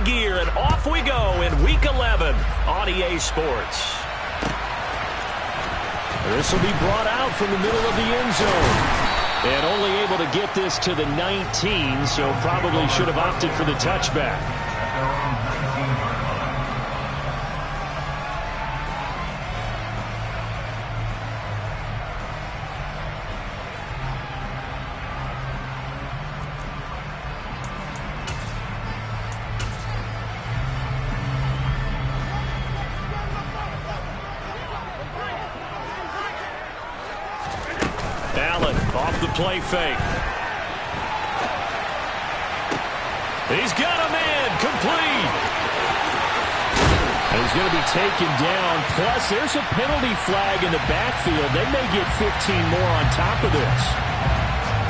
gear, and off we go in Week 11 on EA Sports. This will be brought out from the middle of the end zone. And only able to get this to the 19, so probably should have opted for the touchback. Allen off the play fake. He's got a man complete. And he's going to be taken down. Plus, there's a penalty flag in the backfield. They may get 15 more on top of this.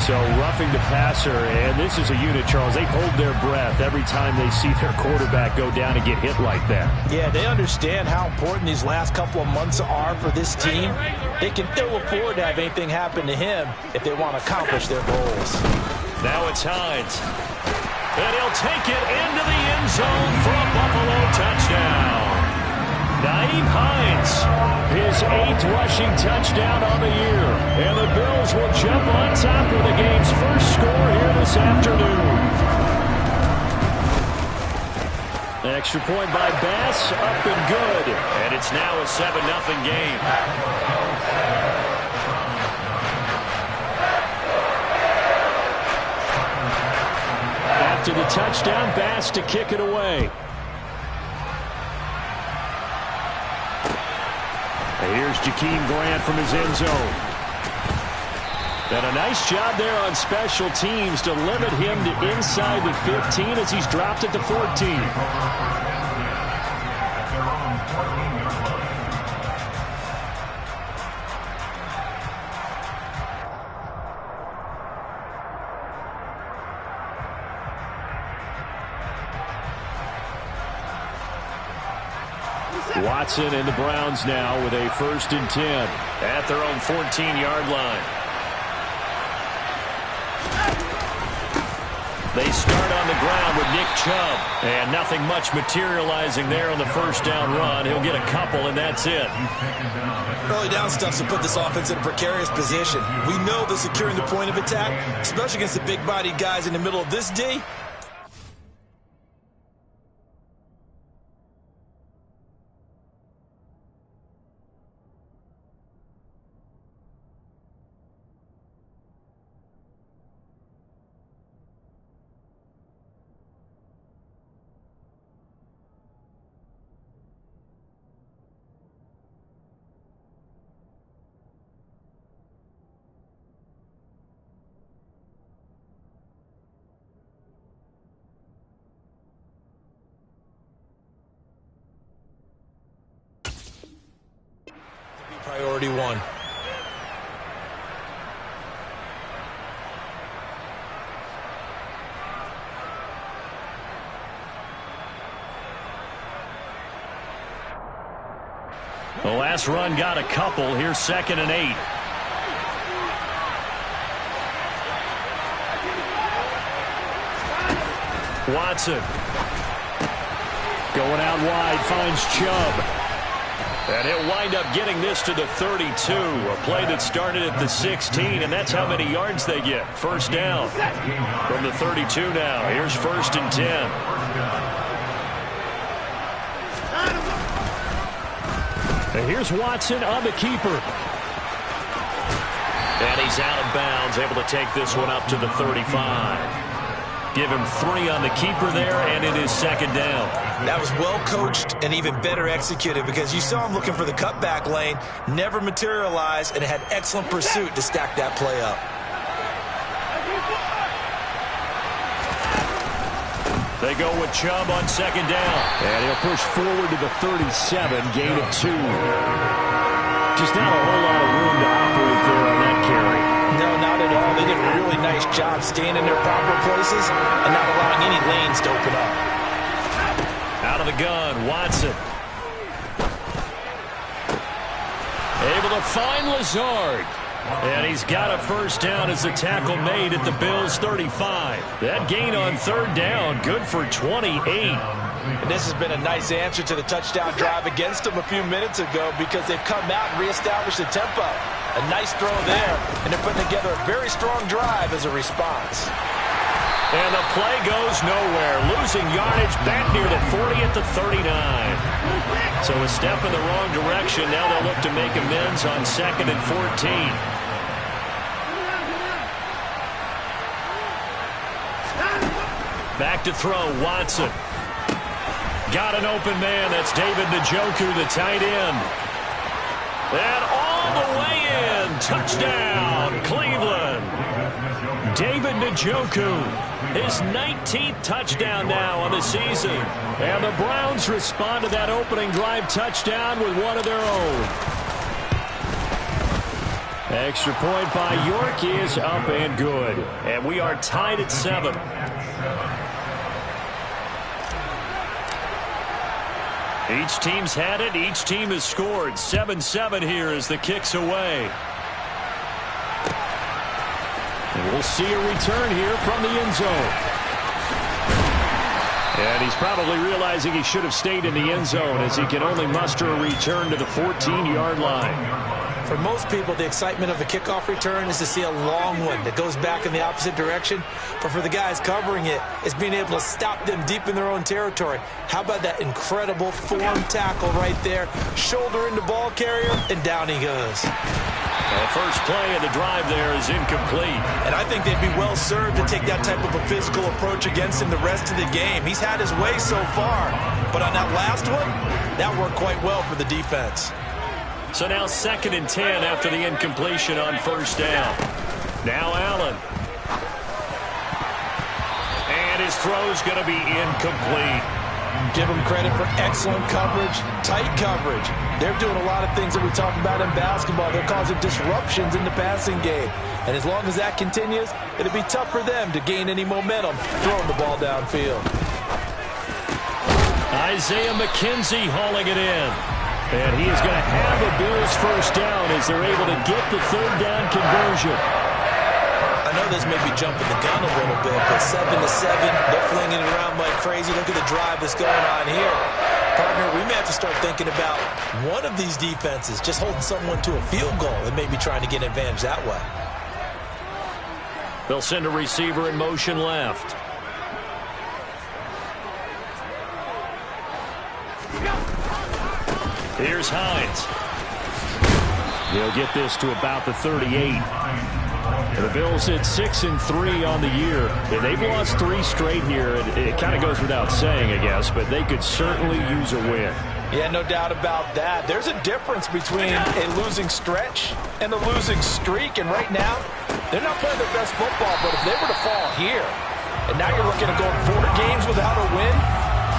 So roughing the passer, and this is a unit, Charles. They hold their breath every time they see their quarterback go down and get hit like that. Yeah, they understand how important these last couple of months are for this team. They can ill afford to have anything happen to him if they want to accomplish their goals. Now it's Hines. And he'll take it into the end zone for a Buffalo touchdown. Nyheim Hines, his 8th rushing touchdown on the year. And the Bills will jump on top with the game's first score here this afternoon. Extra point by Bass, up and good. And it's now a 7-0 game. After the touchdown, Bass to kick it away. And here's Jakeem Grant from his end zone. And a nice job there on special teams to limit him to inside the 15 as he's dropped at the 14. Watson and the Browns now with a 1st and 10 at their own 14-yard line. They start on the ground with Nick Chubb, and nothing much materializing there on the first down run. He'll get a couple, and that's it. Early down stuff's to put this offense in a precarious position. We know they're securing the point of attack, especially against the big-bodied guys in the middle of this D. Priority 1. The last run got a couple. Here's 2nd and 8. Watson. Going out wide, finds Chubb. And he'll wind up getting this to the 32. A play that started at the 16, and that's how many yards they get. 1st down from the 32 now. Here's 1st and 10. And here's Watson on the keeper. And he's out of bounds, able to take this one up to the 35. Give him 3 on the keeper there, and it is 2nd down. That was well coached and even better executed because you saw him looking for the cutback lane, never materialized, and had excellent pursuit to stack that play up. They go with Chubb on 2nd down. And he'll push forward to the 37, gain of 2. Just not a whole lot of room to operate there on that carry. No, not at all. They did a really nice job staying in their proper places and not allowing any lanes to open up. Out of the gun, Watson. Able to find Lazard. And he's got a 1st down as the tackle made at the Bills' 35. That gain on 3rd down, good for 28. And this has been a nice answer to the touchdown drive against them a few minutes ago because they've come out and reestablished the tempo. A nice throw there, and they're putting together a very strong drive as a response. And the play goes nowhere, losing yardage back near the 40 at the 39. So a step in the wrong direction. Now they'll look to make amends on 2nd and 14. Back to throw, Watson. Got an open man. That's David Njoku, the tight end. And all the way in. Touchdown, Cleveland. David Njoku, his 19th touchdown now on the season. And the Browns respond to that opening drive touchdown with one of their own. Extra point by York is up and good. And we are tied at 7. Each team's had it. Each team has scored. 7-7 here as the kick's away. And we'll see a return here from the end zone. And he's probably realizing he should have stayed in the end zone as he can only muster a return to the 14-yard line. For most people, the excitement of a kickoff return is to see a long one that goes back in the opposite direction. But for the guys covering it, it's being able to stop them deep in their own territory. How about that incredible form tackle right there? Shoulder into ball carrier, and down he goes. The first play of the drive there is incomplete. And I think they'd be well served to take that type of a physical approach against him the rest of the game. He's had his way so far. But on that last one, that worked quite well for the defense. So now 2nd and 10 after the incompletion on first down. Now Allen. And his throw's going to be incomplete. Give them credit for excellent coverage, tight coverage. They're doing a lot of things that we talk about in basketball. They're causing disruptions in the passing game. And as long as that continues, it'll be tough for them to gain any momentum throwing the ball downfield. Isaiah McKenzie hauling it in. And he is going to have a Bills first down as they're able to get the third down conversion. I know this may be jumping the gun a little bit, but 7-7, they're flinging it around like crazy. Look at the drive that's going on here. Partner, we may have to start thinking about one of these defenses just holding someone to a field goal and maybe trying to get an advantage that way. They'll send a receiver in motion left. Here's Hines. He'll get this to about the 38. And the Bills at 6-3 on the year. And they've lost 3 straight here. It kind of goes without saying, I guess, but they could certainly use a win. Yeah, no doubt about that. There's a difference between a losing stretch and a losing streak. And right now, they're not playing their best football. But if they were to fall here, and now you're looking at going 4 games without a win,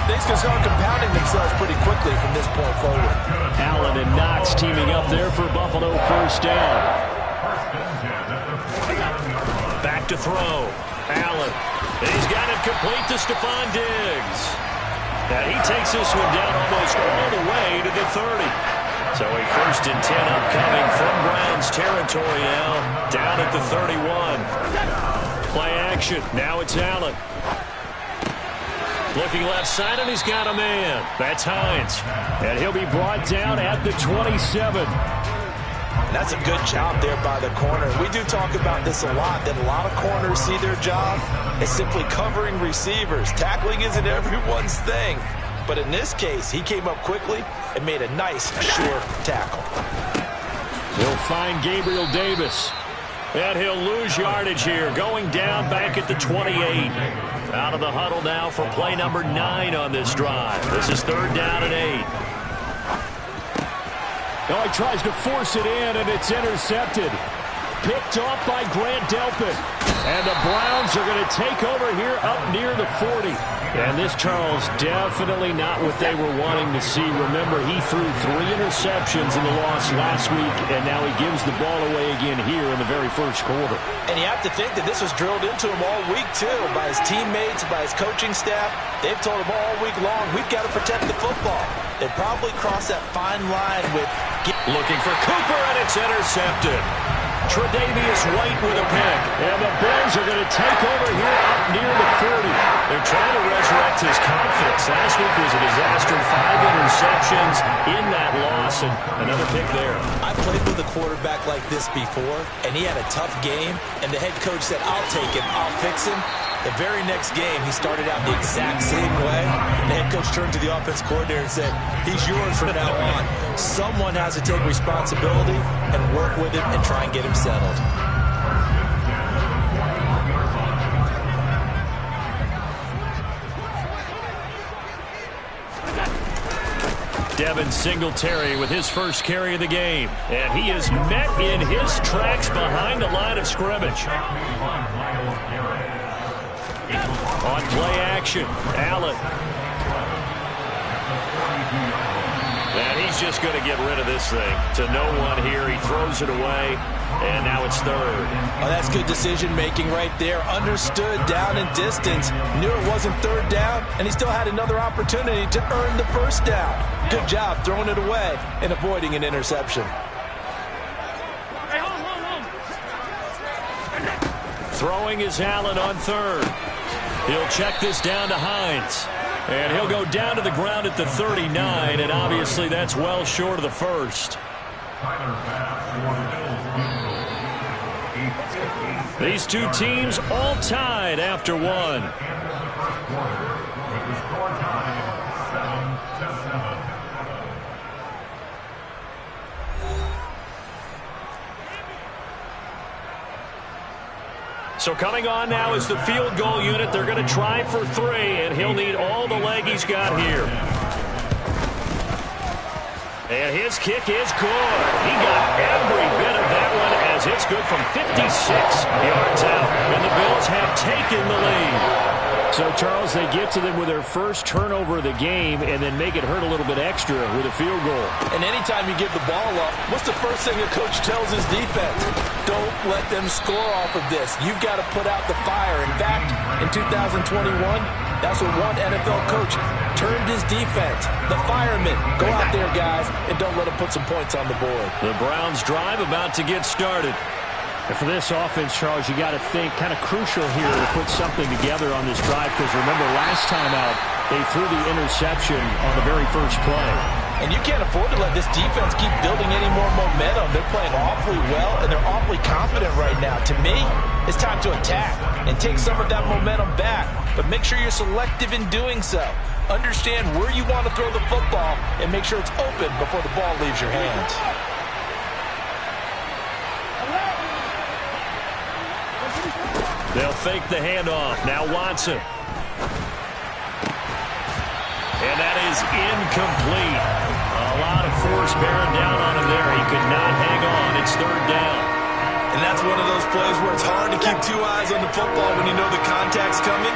things can start compounding themselves pretty quickly from this point forward. Allen and Knox teaming up there for Buffalo first down. Back to throw. Allen. He's got it complete to Stephon Diggs. Now he takes this one down almost all the way to the 30. So a 1st and 10 upcoming from Browns territory now. Down at the 31. Play action. Now it's Allen. Looking left side, and he's got a man. That's Hines. And he'll be brought down at the 27. That's a good job there by the corner. We do talk about this a lot, that a lot of corners see their job as simply covering receivers. Tackling isn't everyone's thing. But in this case, he came up quickly and made a nice, sure tackle. He'll find Gabriel Davis. And he'll lose yardage here, going down back at the 28. Out of the huddle now for play number 9 on this drive. This is 3rd down and 8. Now he tries to force it in, and it's intercepted. Picked off by Grant Delpit. And the Browns are going to take over here up near the 40. And this, Charles, definitely not what they were wanting to see. Remember, he threw 3 interceptions in the loss last week, and now he gives the ball away again here in the very first quarter. And you have to think that this was drilled into him all week, too, by his teammates, by his coaching staff. They've told him all week long, we've got to protect the football. They probably crossed that fine line with... Looking for Cooper, and it's intercepted. Tre'Davious White with a pick. And the Bills are going to take over here up near the 40. They're trying to resurrect his confidence. Last week was a disaster. 5 interceptions in that loss, and another pick there. I played with a quarterback like this before, and he had a tough game, and the head coach said, I'll take him, I'll fix him. The very next game, he started out the exact same way. The head coach turned to the offense coordinator and said, he's yours from now on. Someone has to take responsibility and work with him and try and get him settled. Devin Singletary with his first carry of the game. And he is met in his tracks behind the line of scrimmage. On play action, Allen. And he's just going to get rid of this thing. To no one here. He throws it away. And now it's third. Oh, that's good decision-making right there. Understood down and distance. Knew it wasn't third down, and he still had another opportunity to earn the first down. Good job throwing it away and avoiding an interception. Throwing is Allen on third. He'll check this down to Hines. And he'll go down to the ground at the 39, and obviously that's well short of the first. These two teams all tied after one. So coming on now is the field goal unit. They're going to try for 3, and he'll need all the leg he's got here. And his kick is good. He got every bit of that one as it's good from 56 yards out. And the Bills have taken the lead. So, Charles, they get to them with their first turnover of the game and then make it hurt a little bit extra with a field goal. And anytime you give the ball up, what's the first thing a coach tells his defense? Don't let them score off of this. You've got to put out the fire. In fact, in 2021, that's what one NFL coach turned his defense. The firemen. Go out there, guys, and don't let them put some points on the board. The Browns drive about to get started. And for this offense, Charles, you got to think kind of crucial here to put something together on this drive, because remember last time out they threw the interception on the very first play. And you can't afford to let this defense keep building any more momentum. They're playing awfully well, and they're awfully confident right now. To me, it's time to attack and take some of that momentum back. But make sure you're selective in doing so. Understand where you want to throw the football and make sure it's open before the ball leaves your hands. They'll fake the handoff. Now Watson. And that is incomplete. A lot of force bearing down on him there. He could not hang on. It's third down. And that's one of those plays where it's hard to keep 2 eyes on the football when you know the contact's coming,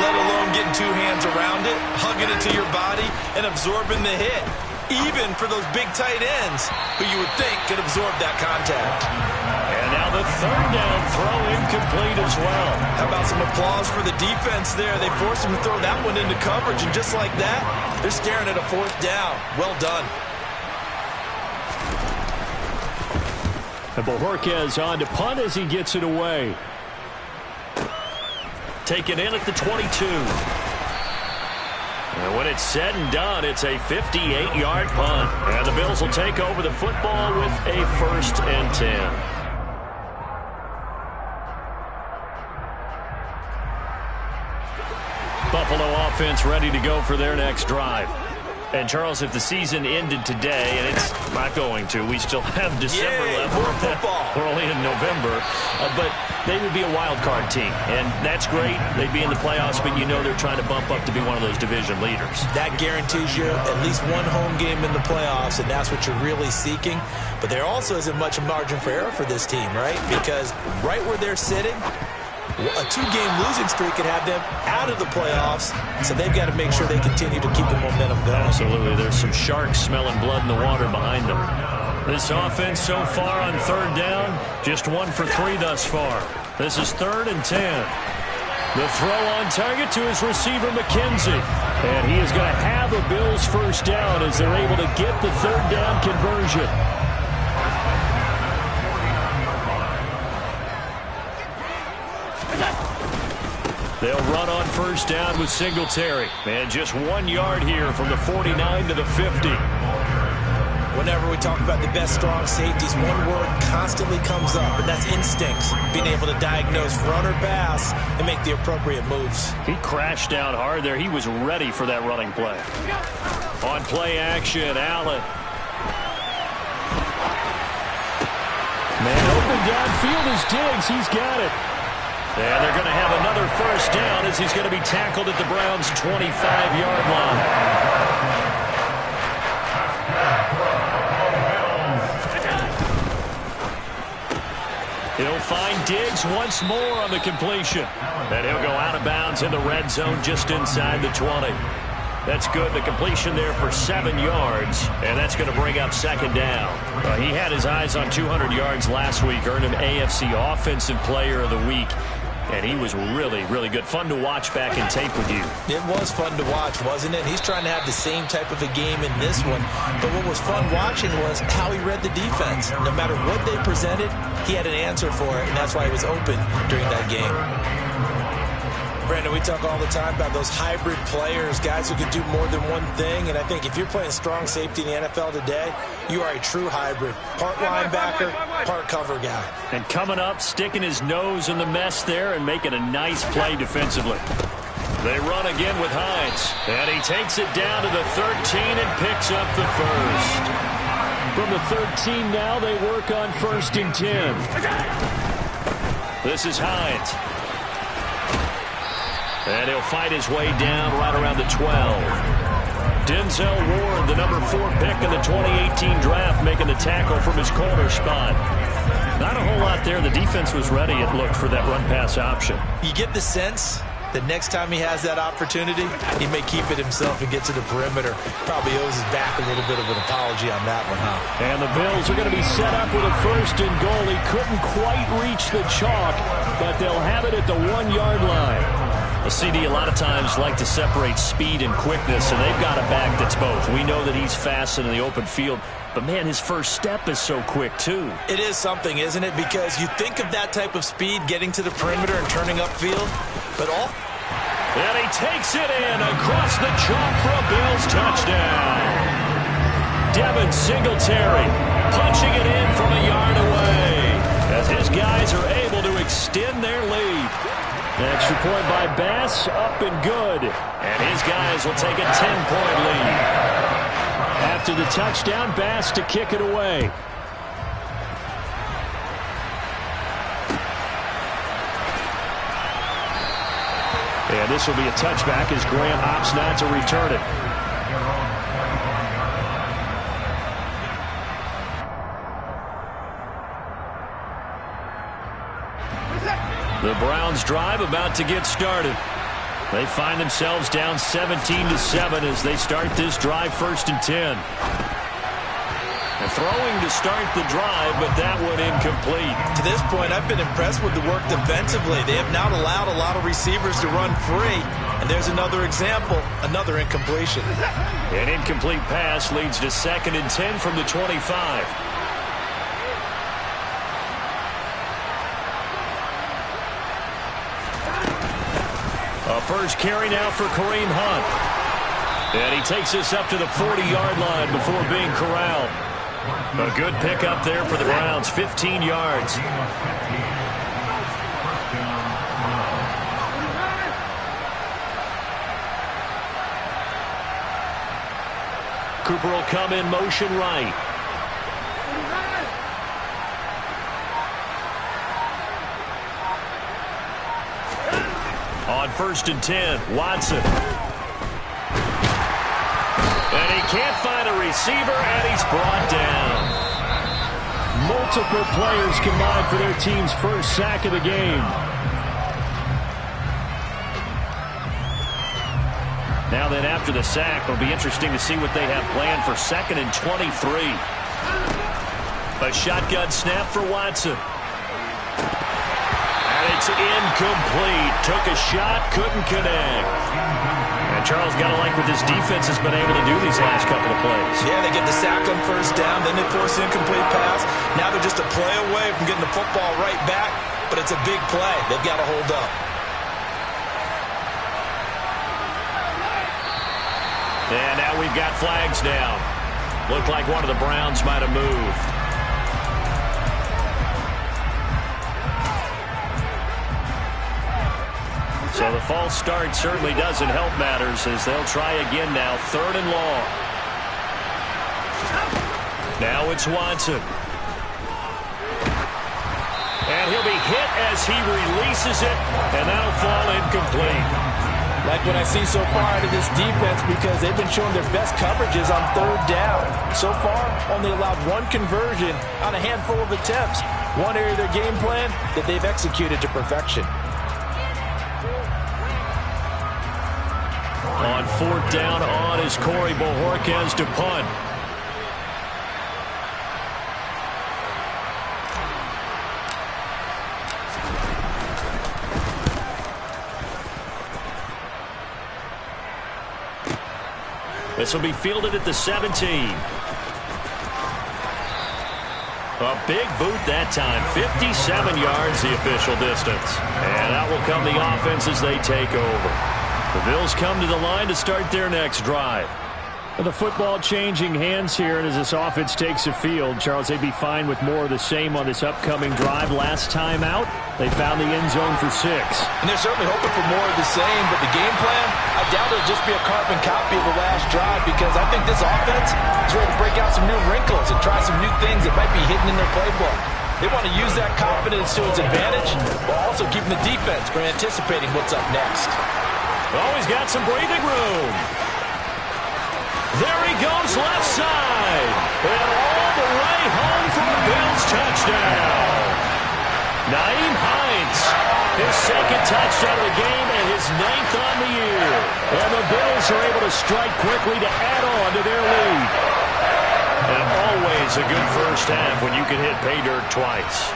let alone getting 2 hands around it, hugging it to your body, and absorbing the hit. Even for those big tight ends who you would think could absorb that contact. And now the third down throw incomplete as well. How about some applause for the defense there? They forced him to throw that one into coverage, and just like that, they're staring at a 4th down. Well done. And Bojorquez on to punt as he gets it away. Taken in at the 22. And when it's said and done, it's a 58-yard punt. And the Bills will take over the football with a 1st and 10. Buffalo offense ready to go for their next drive. And, Charles, if the season ended today, and it's not going to, we still have December left. More football. We're only in November. But they would be a wild card team, and that's great. They'd be in the playoffs, but you know they're trying to bump up to be one of those division leaders. That guarantees you at least one home game in the playoffs, and that's what you're really seeking. But there also isn't much margin for error for this team, right? Because right where they're sitting, a 2-game losing streak could have them out of the playoffs, so they've got to make sure they continue to keep the momentum going. Absolutely. There's some sharks smelling blood in the water behind them. This offense so far on third down, just 1 for 3 thus far. This is 3rd and 10. The throw on target to his receiver, McKenzie. And he is going to have a Bills first down as they're able to get the 3rd down conversion. They'll run on first down with Singletary. And just 1 yard here from the 49 to the 50. Whenever we talk about the best strong safeties, one word constantly comes up, and that's instincts. Being able to diagnose run or pass and make the appropriate moves. He crashed down hard there. He was ready for that running play. On play action, Allen. Man open downfield is Diggs. He's got it. And they're going to have another first down as he's going to be tackled at the Browns' 25-yard line. He'll find Diggs once more on the completion. And he'll go out of bounds in the red zone just inside the 20. That's good. The completion there for 7 yards. And that's going to bring up second down. He had his eyes on 200 yards last week. Earned him AFC Offensive Player of the Week. And he was really, really good. Fun to watch back in tape with you. It was fun to watch, wasn't it? He's trying to have the same type of a game in this one. But what was fun watching was how he read the defense. No matter what they presented, he had an answer for it, and that's why he was open during that game. Brandon, we talk all the time about those hybrid players, guys who can do more than one thing. And I think if you're playing strong safety in the NFL today, you are a true hybrid. Part linebacker, part cover guy. And coming up, sticking his nose in the mess there and making a nice play defensively. They run again with Hines. And he takes it down to the 13 and picks up the first. From the 13 now, they work on 1st and 10. This is Hines. And he'll fight his way down right around the 12. Denzel Ward, the number 4 pick in the 2018 draft, making the tackle from his corner spot. Not a whole lot there. The defense was ready, it looked, for that run-pass option. You get the sense that next time he has that opportunity, he may keep it himself and get to the perimeter. Probably owes his back a little bit of an apology on that one, huh? And the Bills are going to be set up with a 1st and goal. He couldn't quite reach the chalk, but they'll have it at the 1-yard line. A CD a lot of times like to separate speed and quickness, and they've got a back that's both. We know that he's fast in the open field, but, man, his first step is so quick, too. It is something, isn't it? Because you think of that type of speed getting to the perimeter and turning upfield, but all... And he takes it in across the chalk for a Bills touchdown. Devin Singletary punching it in from a yard away as his guys are able to extend their lead. Extra point by Bass, up and good. And his guys will take a 10-point lead. After the touchdown, Bass to kick it away. And this will be a touchback as Graham opts not to return it. The Browns drive about to get started. They find themselves down 17-7 as they start this drive 1st and 10. And throwing to start the drive, but that one incomplete. To this point, I've been impressed with the work defensively. They have not allowed a lot of receivers to run free. And there's another example, another incompletion. An incomplete pass leads to 2nd and 10 from the 25. A first carry now for Kareem Hunt. And he takes this up to the 40-yard line before being corralled. A good pickup there for the Browns, 15 yards. Cooper will come in motion right. On 1st and 10, Watson. And he can't find a receiver, and he's brought down. Multiple players combined for their team's first sack of the game. Now then, after the sack, it'll be interesting to see what they have planned for 2nd and 23. A shotgun snap for Watson. And it's incomplete. Took a shot, couldn't connect. And Charles got to like what this defense has been able to do these last couple of plays. Yeah, they get the sack on 1st down, then they force an incomplete pass. Now they're just a play away from getting the football right back, but it's a big play. They've got to hold up. And now we've got flags down. Looked like one of the Browns might have moved. So the false start certainly doesn't help matters as they'll try again now. 3rd and long. Now it's Watson. And he'll be hit as he releases it, and that'll fall incomplete. Like what I see so far out of this defense, because they've been showing their best coverages on 3rd down. So far, only allowed 1 conversion on a handful of attempts. One area of their game plan that they've executed to perfection. On 4th down on is Corey Bojorquez to punt. This will be fielded at the 17. A big boot that time. 57 yards the official distance. And that will come the offense as they take over. The Bills come to the line to start their next drive. The football changing hands here, and as this offense takes the field, Charles, they'd be fine with more of the same on this upcoming drive. Last time out, they found the end zone for 6. And they're certainly hoping for more of the same, but the game plan, I doubt it'll just be a carbon copy of the last drive, because I think this offense is ready to break out some new wrinkles and try some new things that might be hidden in their playbook. They want to use that confidence to its advantage, while also keeping the defense from anticipating what's up next. Always got some breathing room. There he goes left side. And all the way home for a Bills touchdown. Nyheim Hines, his 2nd touchdown of the game and his 9th on the year. And the Bills are able to strike quickly to add on to their lead. And always a good first half when you can hit pay dirt twice.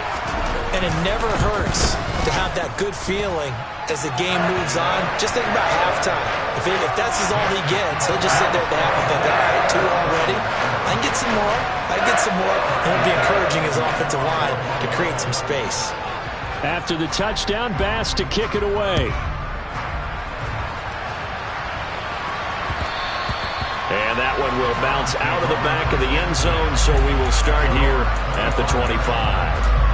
And it never hurts to have that good feeling as the game moves on. Just think about halftime. If that's all he gets, he'll just sit there at the half and think, all right, 2 already. I can get some more. I can get some more. And he'll be encouraging his offensive line to create some space. After the touchdown, Bass to kick it away. And that one will bounce out of the back of the end zone, so we will start here at the 25.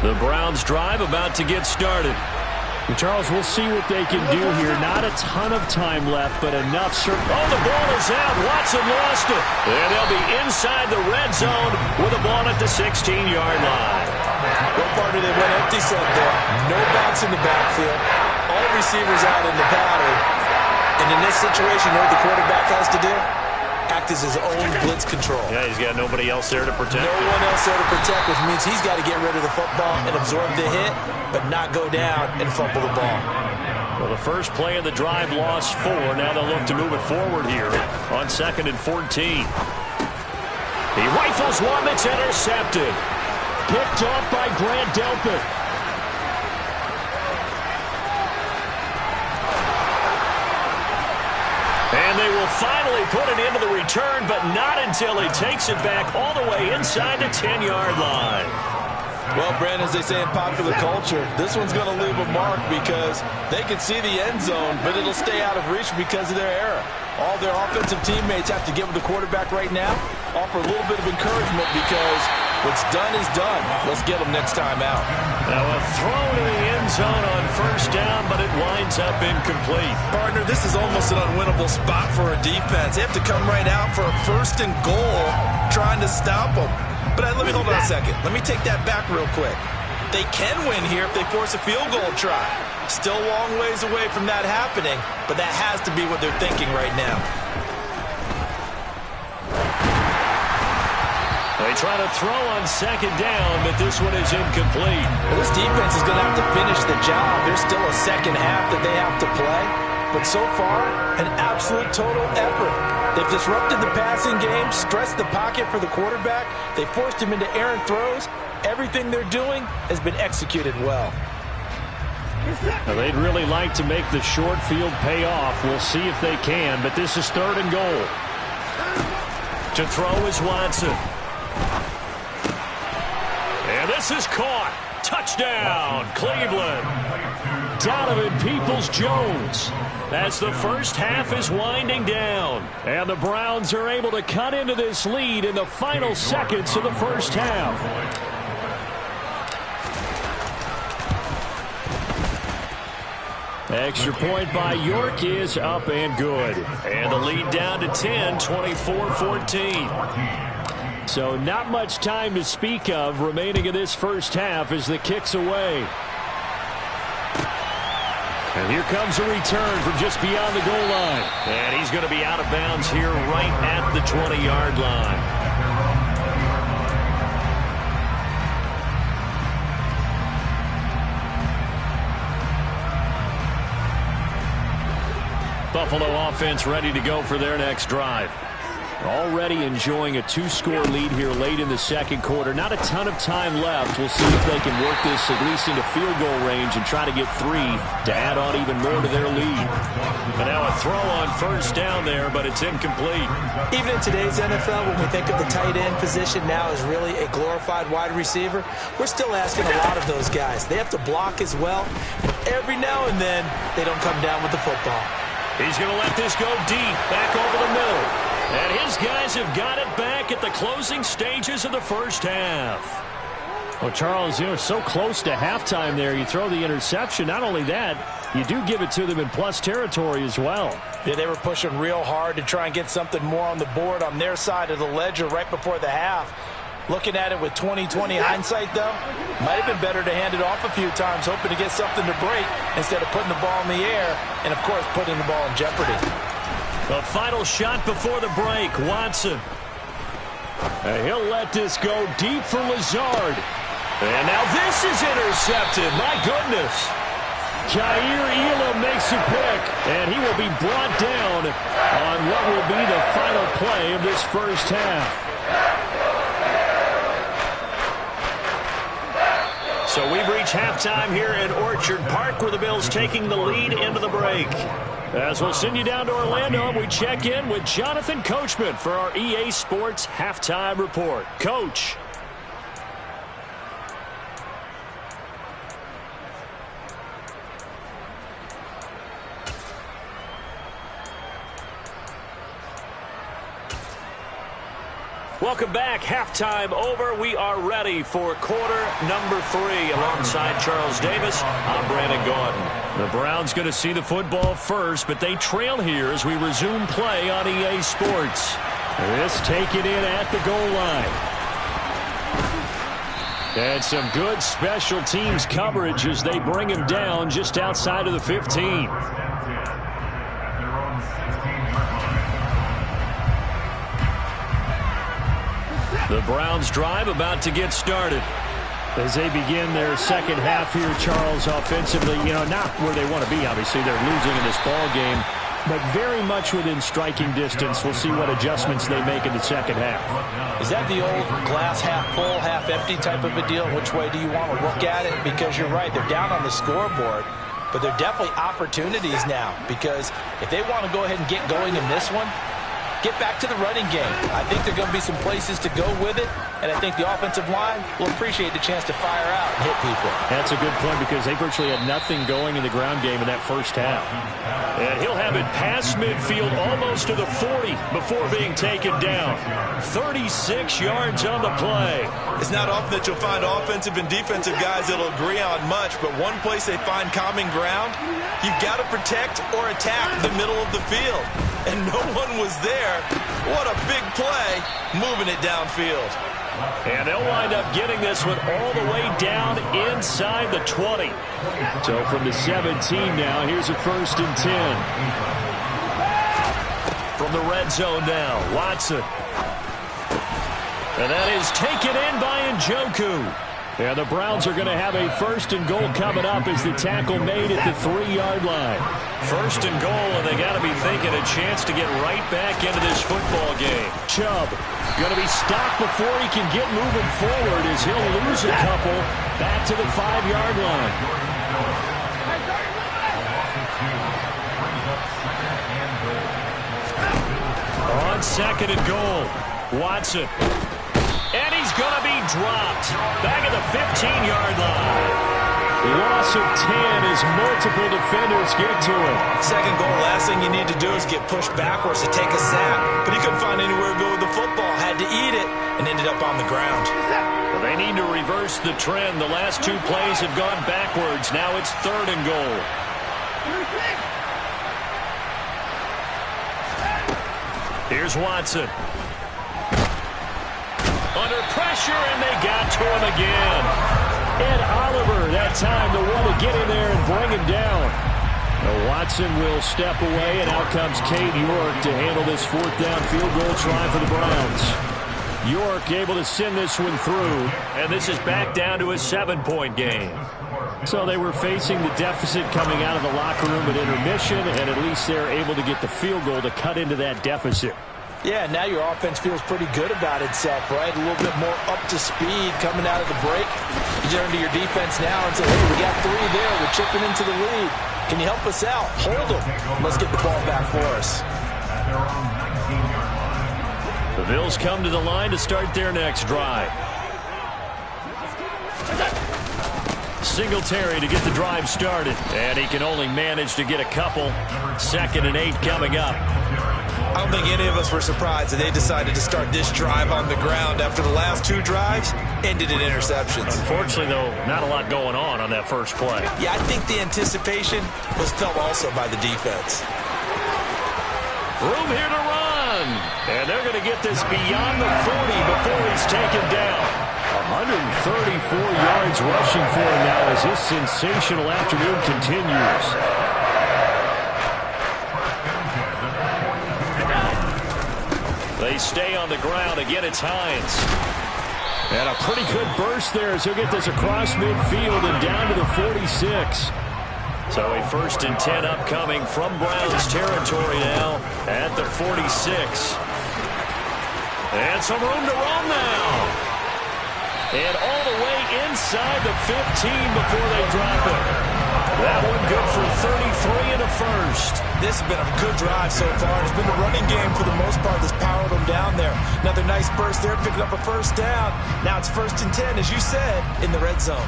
The Browns drive about to get started. And Charles, we'll see what they can do here. Not a ton of time left, but enough. Oh, the ball is out. Watson lost it. And they'll be inside the red zone with the ball at the 16-yard line. Well, partner, they went empty set there. No backs in the backfield. All receivers out in the pattern. And in this situation, you know what the quarterback has to do? Act as his own blitz control. Yeah, he's got nobody else there to protect. No one else there to protect, which means he's got to get rid of the football and absorb the hit, but not go down and fumble the ball. Well, the first play of the drive lost 4. Now they'll look to move it forward here on 2nd and 14. He rifles one that's intercepted. Picked off by Grant Delpit. And they will finally put it into the return, but not until he takes it back all the way inside the 10-yard line. Well, Brandon, as they say in popular culture, this one's going to leave a mark because they can see the end zone, but it'll stay out of reach because of their error. All their offensive teammates have to give the quarterback right now, offer a little bit of encouragement because what's done is done. Let's get them next time out. Now a throw to the end zone on 1st down, but it winds up incomplete. Partner, this is almost an unwinnable spot for a defense. They have to come right out for a 1st and goal trying to stop them. But let me hold on a second. Let me take that back real quick. They can win here if they force a field goal try. Still a long ways away from that happening, but that has to be what they're thinking right now. They try to throw on 2nd down, but this one is incomplete. Well, this defense is going to have to finish the job. There's still a 2nd half that they have to play. But so far, an absolute total effort. They've disrupted the passing game, stressed the pocket for the quarterback. They forced him into errant throws. Everything they're doing has been executed well. Now, they'd really like to make the short field pay off. We'll see if they can, but this is 3rd and goal. To throw is Watson. And this is caught. Touchdown, Cleveland. Donovan Peoples-Jones. As the first half is winding down. And the Browns are able to cut into this lead in the final seconds of the first half. Extra point by York is up and good. And the lead down to 10, 24-14. So not much time to speak of remaining in this first half as the kick's away. And here comes a return from just beyond the goal line. And he's going to be out of bounds here right at the 20-yard line. Buffalo offense ready to go for their next drive. Already enjoying a 2-score lead here late in the second quarter. Not a ton of time left. We'll see if they can work this at least into field goal range and try to get 3 to add on even more to their lead. But now a throw on first down there, but it's incomplete. Even in today's NFL, when we think of the tight end position now as really a glorified wide receiver, we're still asking a lot of those guys. They have to block as well. Every now and then, they don't come down with the football. He's going to let this go deep, back over the middle. And his guys have got it back at the closing stages of the first half. Well, Charles, so close to halftime there. You throw the interception. Not only that, you do give it to them in plus territory as well. Yeah, they were pushing real hard to try and get something more on the board on their side of the ledger right before the half. Looking at it with 20/20 hindsight, though, might have been better to hand it off a few times, hoping to get something to break instead of putting the ball in the air and, of course, putting the ball in jeopardy. The final shot before the break, Watson. And he'll let this go deep for Lazard. And now this is intercepted. My goodness. Jair Elam makes a pick, and he will be brought down on what will be the final play of this first half. So we've reached halftime here at Orchard Park, where the Bills taking the lead into the break. As we'll send you down to Orlando, we check in with Jonathan Coachman for our EA Sports Halftime Report. Coach. Welcome back. Halftime over. We are ready for quarter number 3. Alongside Charles Davis, I'm Brandon Gaudin. The Browns going to see the football first, but they trail here as we resume play on EA Sports. This taken in at the goal line. And some good special teams coverage as they bring him down just outside of the 15. The Browns drive about to get started. As they begin their second half here, Charles, offensively, not where they want to be, obviously. They're losing in this ball game, but very much within striking distance. We'll see what adjustments they make in the second half. Is that the old glass half full, half empty type of a deal? Which way do you want to look at it? Because you're right, they're down on the scoreboard, but they're definitely opportunities now, because if they want to go ahead and get going in this one, get back to the running game. I think there are going to be some places to go with it, and I think the offensive line will appreciate the chance to fire out and hit people. That's a good point, because they virtually had nothing going in the ground game in that first half. And he'll have it past midfield almost to the 40 before being taken down. 36 yards on the play. It's not often that you'll find offensive and defensive guys that'll agree on much, but one place they find common ground, you've got to protect or attack the middle of the field. And no one was there. What a big play, moving it downfield. And they'll wind up getting this one all the way down inside the 20. So from the 17 now, here's a 1st and 10. From the red zone now, Watson. And that is taken in by Njoku. And the Browns are going to have a 1st and goal coming up as the tackle made at the 3-yard line. 1st and goal, and they got to be thinking a chance to get right back into this football game. Chubb going to be stopped before he can get moving forward as he'll lose a couple back to the 5-yard line. On 2nd and goal, Watson. And he's going to be be dropped. Back at the 15-yard line. Loss of 10 as multiple defenders get to him. Second goal, last thing you need to do is get pushed backwards to take a sack. But he couldn't find anywhere to go with the football. Had to eat it and ended up on the ground. Well, they need to reverse the trend. The last two plays have gone backwards. Now it's 3rd and goal. Here's Watson. Under pressure, and they got to him again. Ed Oliver, that time, the one to get in there and bring him down. Now Watson will step away, and out comes Cade York to handle this 4th down field goal try for the Browns. York able to send this one through. And this is back down to a 7-point game. So they were facing the deficit coming out of the locker room at intermission, and at least they're able to get the field goal to cut into that deficit. Yeah, now your offense feels pretty good about itself, right? A little bit more up to speed coming out of the break. You turn to your defense now and say, hey, we got 3 there. We're chipping into the lead. Can you help us out? Hold them. Let's get the ball back for us. The Bills come to the line to start their next drive. Singletary to get the drive started. And he can only manage to get a couple. 2nd and 8 coming up. I don't think any of us were surprised that they decided to start this drive on the ground after the last 2 drives ended in interceptions. Unfortunately, though, not a lot going on that first play. Yeah, I think the anticipation was felt also by the defense. Room here to run. And they're going to get this beyond the 40 before he's taken down. 134 yards rushing for him now as this sensational afternoon continues. They stay on the ground. Again, it's Hines. And a pretty good burst there as he'll get this across midfield and down to the 46. So a 1st and 10 upcoming from Browns territory now at the 46. And some room to run now. And all the way inside the 15 before they drop it. That one good for 33 and a 1st. This has been a good drive so far. It's been the running game for the most part that's powered them down there. Another nice burst there, picking up a 1st down. Now it's 1st and 10, as you said, in the red zone.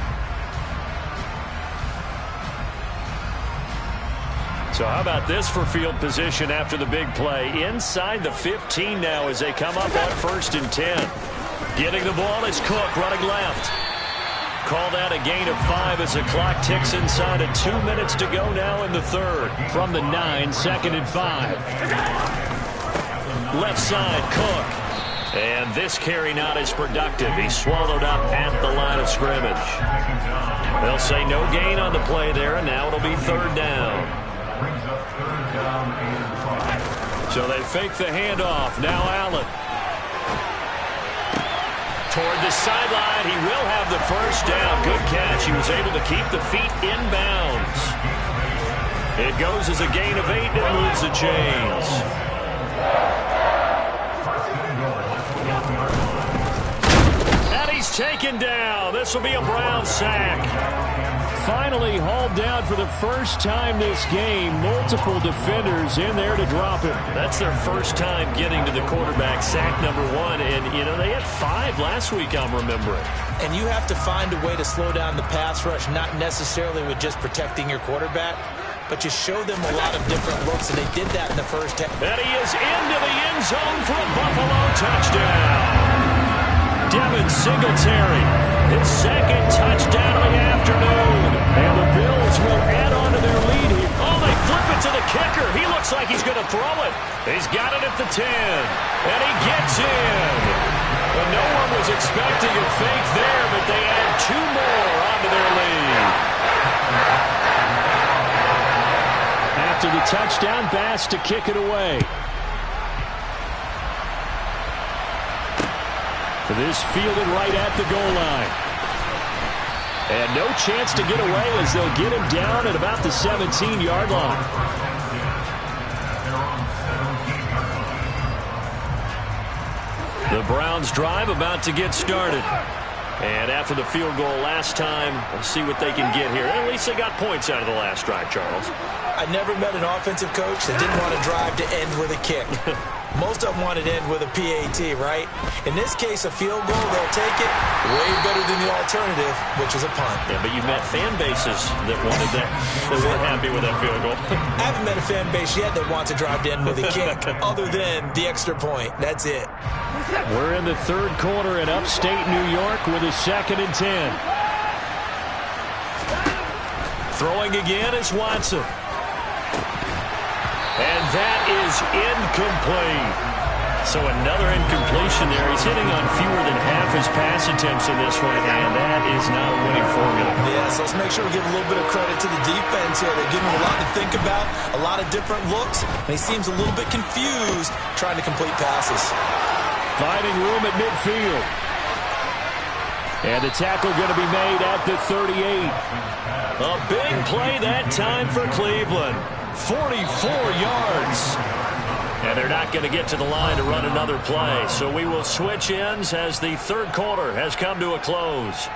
So how about this for field position after the big play? Inside the 15 now as they come up on 1st and 10. Getting the ball is Cook running left. Called out a gain of 5 as the clock ticks inside of 2 minutes to go now in the 3rd. From the 9, 2nd and 5. Left side, Cook. And this carry not as productive. He's swallowed up at the line of scrimmage. They'll say no gain on the play there, and now it'll be 3rd down. So they fake the handoff. Now Allen. Toward the sideline, he will have the 1st down. Good catch. He was able to keep the feet inbounds. It goes as a gain of 8 and moves the chains. And he's taken down. This will be a Brown sack. Finally hauled down for the first time this game. Multiple defenders in there to drop him. That's their first time getting to the quarterback, sack number 1. And, you know, they had 5 last week, I'm remembering. And you have to find a way to slow down the pass rush, not necessarily with just protecting your quarterback, but you show them a lot of different looks, and they did that in the first half. And he is into the end zone for a Buffalo touchdown. Devin Singletary, his 2nd touchdown of the afternoon. And the Bills will add on to their lead here. Oh, they flip it to the kicker. He looks like he's going to throw it. He's got it at the 10. And he gets in. Well, no one was expecting a fake there, but they add 2 more onto their lead. After the touchdown, Bass to kick it away. This fielded right at the goal line. And no chance to get away as they'll get him down at about the 17-yard line. The Browns drive about to get started. And after the field goal last time, we'll see what they can get here. At least they got points out of the last drive, Charles. I never met an offensive coach that didn't want to drive to end with a kick. Most of them want it in with a PAT, right? In this case, a field goal, they'll take it way better than the alternative, which is a punt. Yeah, but you met fan bases that wanted that, that weren't happy with that field goal. I haven't met a fan base yet that wants to drive in with a kick, other than the extra point. That's it. We're in the third quarter in upstate New York with a 2nd and 10. Throwing again is Watson. And that is incomplete. So another incompletion there. He's hitting on fewer than half his pass attempts in this one, and that is not a winning formula. Yeah, so let's make sure we give a little bit of credit to the defense here. They're giving him a lot to think about, a lot of different looks, and he seems a little bit confused trying to complete passes. Finding room at midfield. And the tackle going to be made at the 38. A big play that time for Cleveland. 44 yards. And they're not going to get to the line to run another play. So we will switch ends as the third quarter has come to a close.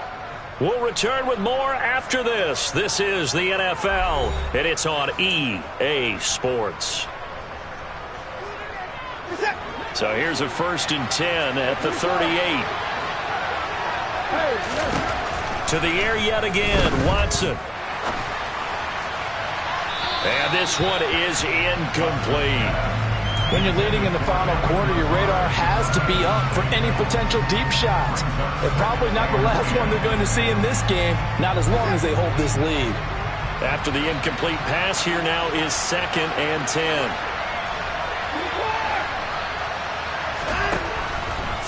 We'll return with more after this. This is the NFL, and it's on EA Sports. So here's a 1st and 10 at the 38. To the air yet again, Watson. And this one is incomplete. When you're leading in the final quarter, your radar has to be up for any potential deep shots. They're probably not the last one they're going to see in this game, not as long as they hold this lead. After the incomplete pass, here now is 2nd and 10.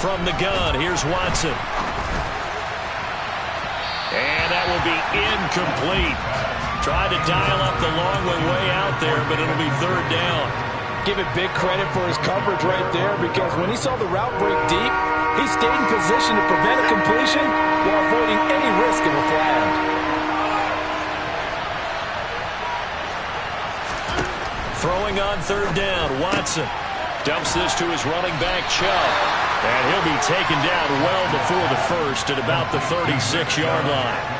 From the gun, here's Watson. And that will be incomplete. Tried to dial up the long way out there, but it'll be 3rd down. Give it big credit for his coverage right there, because when he saw the route break deep, he stayed in position to prevent a completion while avoiding any risk of a flag. Throwing on 3rd down, Watson dumps this to his running back, Chubb. And he'll be taken down well before the first at about the 36-yard line.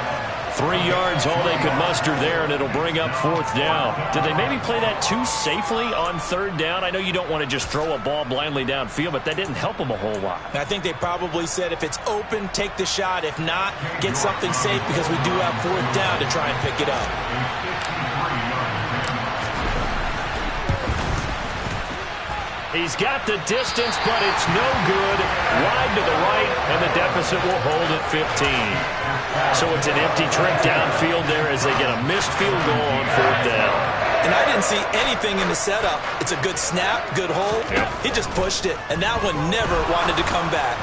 3 yards, all they could muster there, and it'll bring up 4th down. Did they maybe play that too safely on 3rd down? I know you don't want to just throw a ball blindly downfield, but that didn't help them a whole lot. I think they probably said if it's open, take the shot. If not, get something safe, because we do have 4th down to try and pick it up. He's got the distance, but it's no good. Wide to the right, and the deficit will hold at 15. So it's an empty trip downfield there as they get a missed field goal on 4th down. And I didn't see anything in the setup. It's a good snap, good hold. Yep. He just pushed it, and that one never wanted to come back.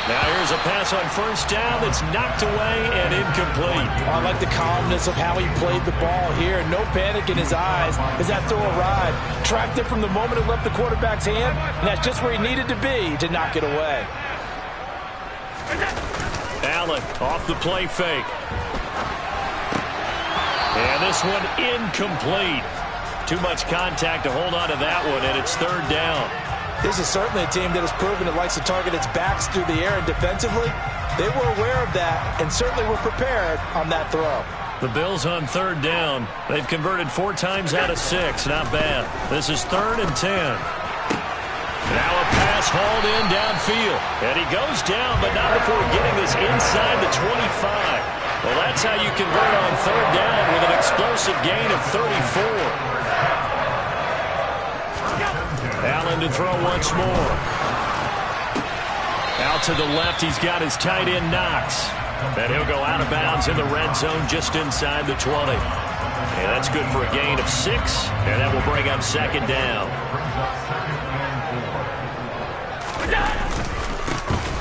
Now here's a pass on 1st down that's knocked away and incomplete. I like the calmness of how he played the ball here. No panic in his eyes as that throw arrived. Tracked it from the moment it left the quarterback's hand, and that's just where he needed to be to knock it away. Allen off the play fake. And this one incomplete. Too much contact to hold on to that one, and it's 3rd down. This is certainly a team that has proven it likes to target its backs through the air, and defensively, they were aware of that and certainly were prepared on that throw. The Bills on 3rd down. They've converted 4 times out of 6. Not bad. This is 3rd and 10. Now a pass hauled in downfield. And he goes down, but not before getting this inside the 25. Well, that's how you convert on 3rd down with an explosive gain of 34. Allen to throw once more. Out to the left, he's got his tight end Knox. And he'll go out of bounds in the red zone just inside the 20. And that's good for a gain of 6, and that will bring up 2nd down.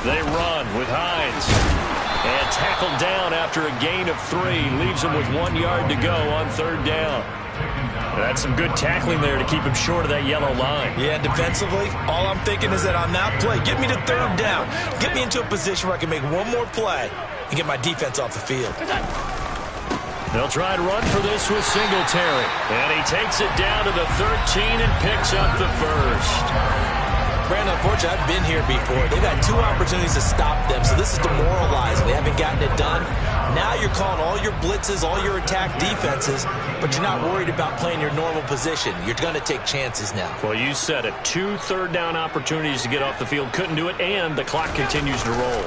They run with Hines. And tackled down after a gain of 3. Leaves him with 1 yard to go on 3rd down. That's some good tackling there to keep him short of that yellow line. Yeah, defensively, all I'm thinking is that on that play, get me to 3rd down. Get me into a position where I can make one more play and get my defense off the field. They'll try to run for this with Singletary. And he takes it down to the 13 and picks up the first. Brandon, unfortunately, I've been here before. They've had 2 opportunities to stop them, so this is demoralizing. They haven't gotten it done. Now you're calling all your blitzes, all your attack defenses, but you're not worried about playing your normal position. You're going to take chances now. Well, you said it. 2 third-down opportunities to get off the field. Couldn't do it, and the clock continues to roll.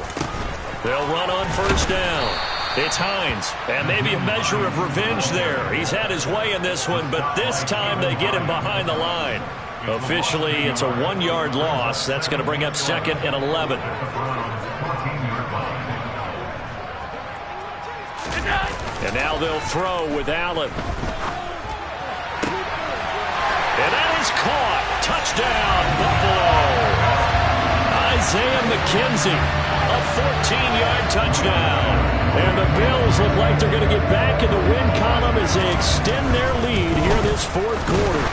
They'll run on first down. It's Hines, and maybe a measure of revenge there. He's had his way in this one, but this time they get him behind the line. Officially, it's a 1-yard loss. That's going to bring up 2nd and 11. And now they'll throw with Allen. And that is caught. Touchdown, Buffalo. Isaiah McKenzie, a 14-yard touchdown. And the Bills look like they're going to get back in the win column as they extend their lead here this fourth quarter.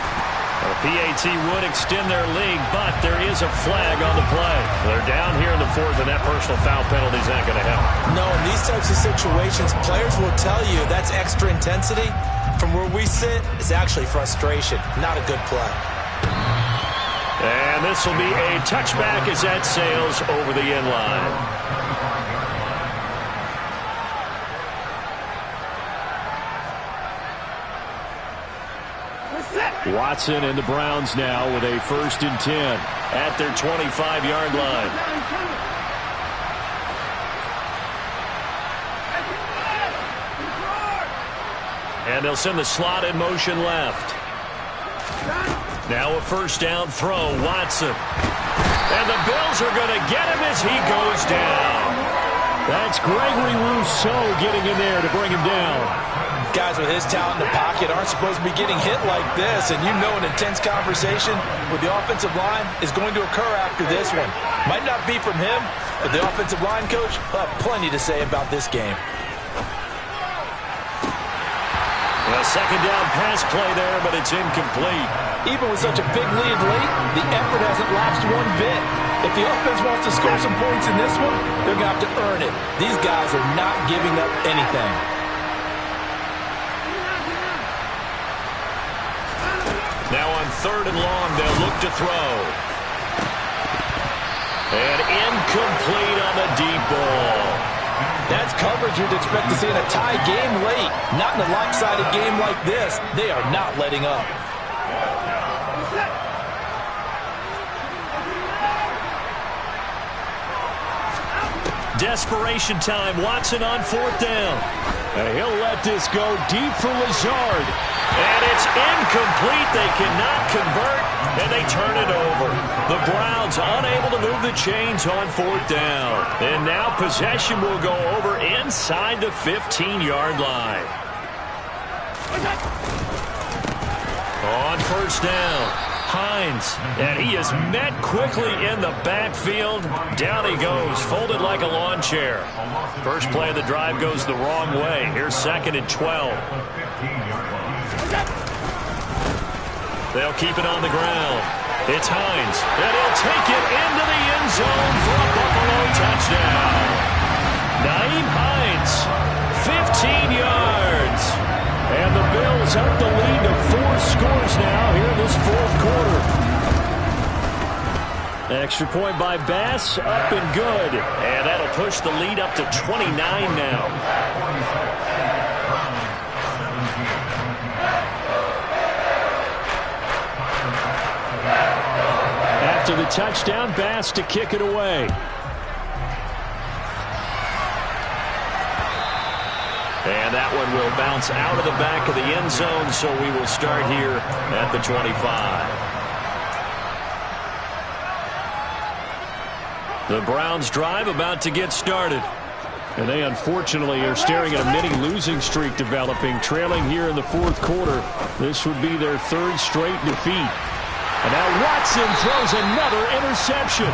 A PAT would extend their lead, but there is a flag on the play. They're down here in the fourth, and that personal foul penalty is not going to help. No, in these types of situations, players will tell you that's extra intensity. From where we sit, it's actually frustration, not a good play. And this will be a touchback as that sails over the end line. Watson and the Browns now with a 1st and 10 at their 25-yard line. And they'll send the slot in motion left. Now a first down throw, Watson. And the Bills are going to get him as he goes down. That's Gregory Rousseau getting in there to bring him down. Guys with his talent in the pocket aren't supposed to be getting hit like this, and you know an intense conversation with the offensive line is going to occur after this one. Might not be from him, but the offensive line coach will have plenty to say about this game. A second down pass play there, but it's incomplete. Even with such a big lead late, the effort hasn't lapsed one bit. If the offense wants to score some points in this one, they're going to have to earn it. These guys are not giving up anything. Now on 3rd and long, they'll look to throw. And incomplete on the deep ball. That's coverage you'd expect to see in a tie game late. Not in a lopsided game like this. They are not letting up. Desperation time. Watson on 4th down. And he'll let this go deep for Lazard. And it's incomplete. They cannot convert, and they turn it over. The Browns unable to move the chains on 4th down. And now possession will go over inside the 15-yard line. On first down, Hines, and he is met quickly in the backfield. Down he goes, folded like a lawn chair. First play of the drive goes the wrong way. Here's 2nd and 12. They'll keep it on the ground. It's Hines, and he'll take it into the end zone for a Buffalo touchdown. Nyheim Hines, 15 yards. And the Bills up the lead to 4 scores now here in this fourth quarter. Extra point by Bass, up and good. And that'll push the lead up to 29 now. After the touchdown, Bass to kick it away. And that one will bounce out of the back of the end zone, so we will start here at the 25. The Browns drive about to get started. And they unfortunately are staring at a mini losing streak developing, trailing here in the fourth quarter. This would be their 3rd straight defeat. And now Watson throws another interception.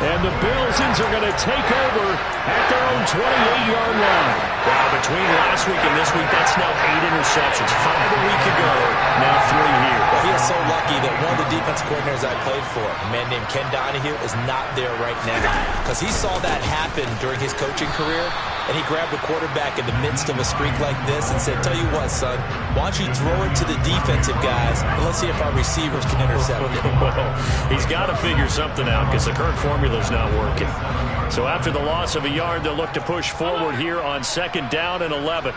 And the Bills are going to take over at their own 28-yard line. Wow, between last week and this week, that's now 8 interceptions. 5 a week ago, now 3 here. Well, he is so lucky that one of the defense coordinators I played for, a man named Ken Donahue, is not there right now. Because he saw that happen during his coaching career, and he grabbed the quarterback in the midst of a streak like this and said, tell you what, son, why don't you throw it to the defensive guys, and let's see if our receivers can intercept it. Well, he's got to figure something out because the current formula is not working. So after the loss of a yard, they'll look to push forward here on 2nd down and 11.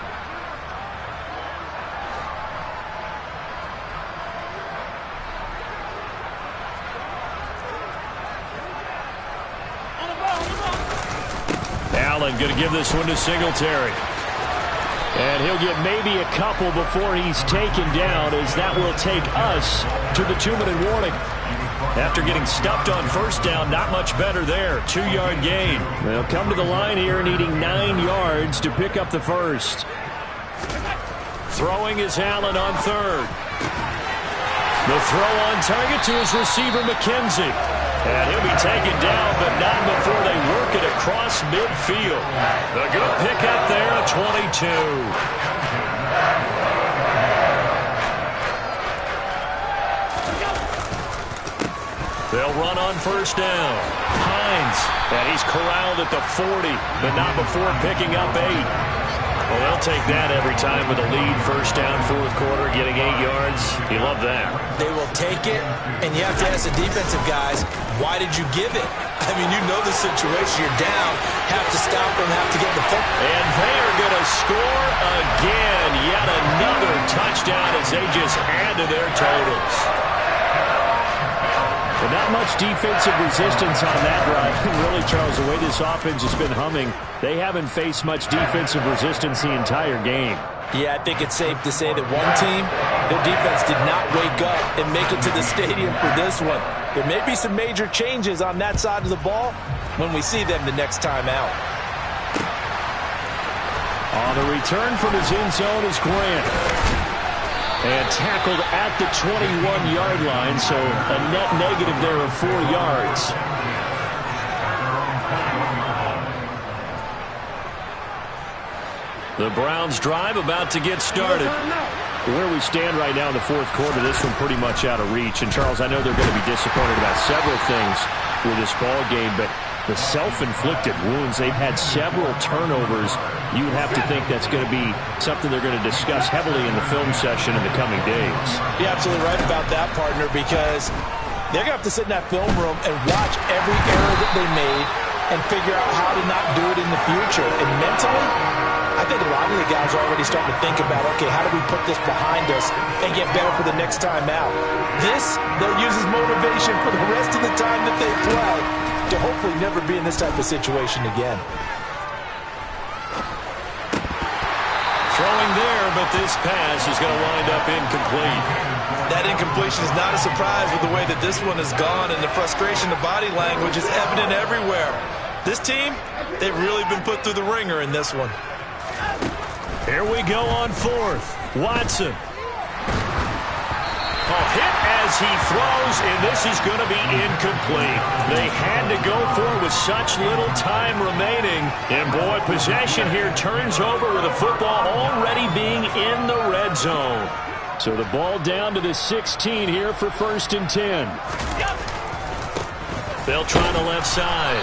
Allen going to give this one to Singletary. And he'll get maybe a couple before he's taken down, as that will take us to the 2-minute warning. After getting stuffed on 1st down, not much better there. 2-yard gain. They'll come to the line here needing 9 yards to pick up the first. Throwing is Allen on 3rd. The throw on target to his receiver, McKenzie. And he'll be taken down, but not before they work it across midfield. A good pickup there at 22. They'll run on 1st down. Hines, and he's corralled at the 40, but not before picking up 8. Well, they'll take that every time with a lead. 1st down, 4th quarter, getting 8 yards. You love that. They will take it, and you have to ask the defensive guys, why did you give it? I mean, you know the situation. You're down, have to stop them, have to get the football. And they are going to score again. Yet another touchdown as they just add to their totals. But not much defensive resistance on that run. Really, Charles, the way this offense has been humming, they haven't faced much defensive resistance the entire game. Yeah, I think it's safe to say that one team, their defense did not wake up and make it to the stadium for this one. There may be some major changes on that side of the ball when we see them the next time out. On the return from his end zone is Grant. And tackled at the 21-yard line, so a net negative there of 4 yards. The Browns drive about to get started. Where we stand right now in the 4th quarter, this one pretty much out of reach. And, Charles, I know they're going to be disappointed about several things with this ball game, but the self-inflicted wounds, they've had several turnovers. You would have to think that's going to be something they're going to discuss heavily in the film session in the coming days. You're absolutely right about that, partner, because they're going to have to sit in that film room and watch every error that they made and figure out how to not do it in the future. And mentally, I think a lot of the guys are already starting to think about, okay, how do we put this behind us and get better for the next time out? This, they'll use as motivation for the rest of the time that they play to hopefully never be in this type of situation again. Throwing there, but this pass is going to wind up incomplete. That incompletion is not a surprise with the way that this one has gone, and the frustration, the body language is evident everywhere. This team, they've really been put through the ringer in this one. Here we go on 4th. Watson. A hit as he throws, and this is going to be incomplete. They had to go for it with such little time remaining. And, boy, possession here turns over with the football already being in the red zone. So the ball down to the 16 here for 1st and 10. They'll try the left side.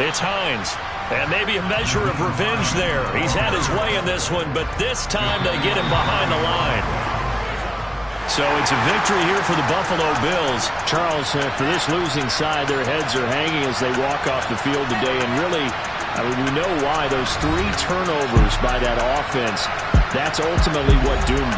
It's Hines. And maybe a measure of revenge there. He's had his way in this one, but this time they get him behind the line. So it's a victory here for the Buffalo Bills. Charles, for this losing side, their heads are hanging as they walk off the field today. And really, I mean, we know why. Those 3 turnovers by that offense, that's ultimately what doomed them.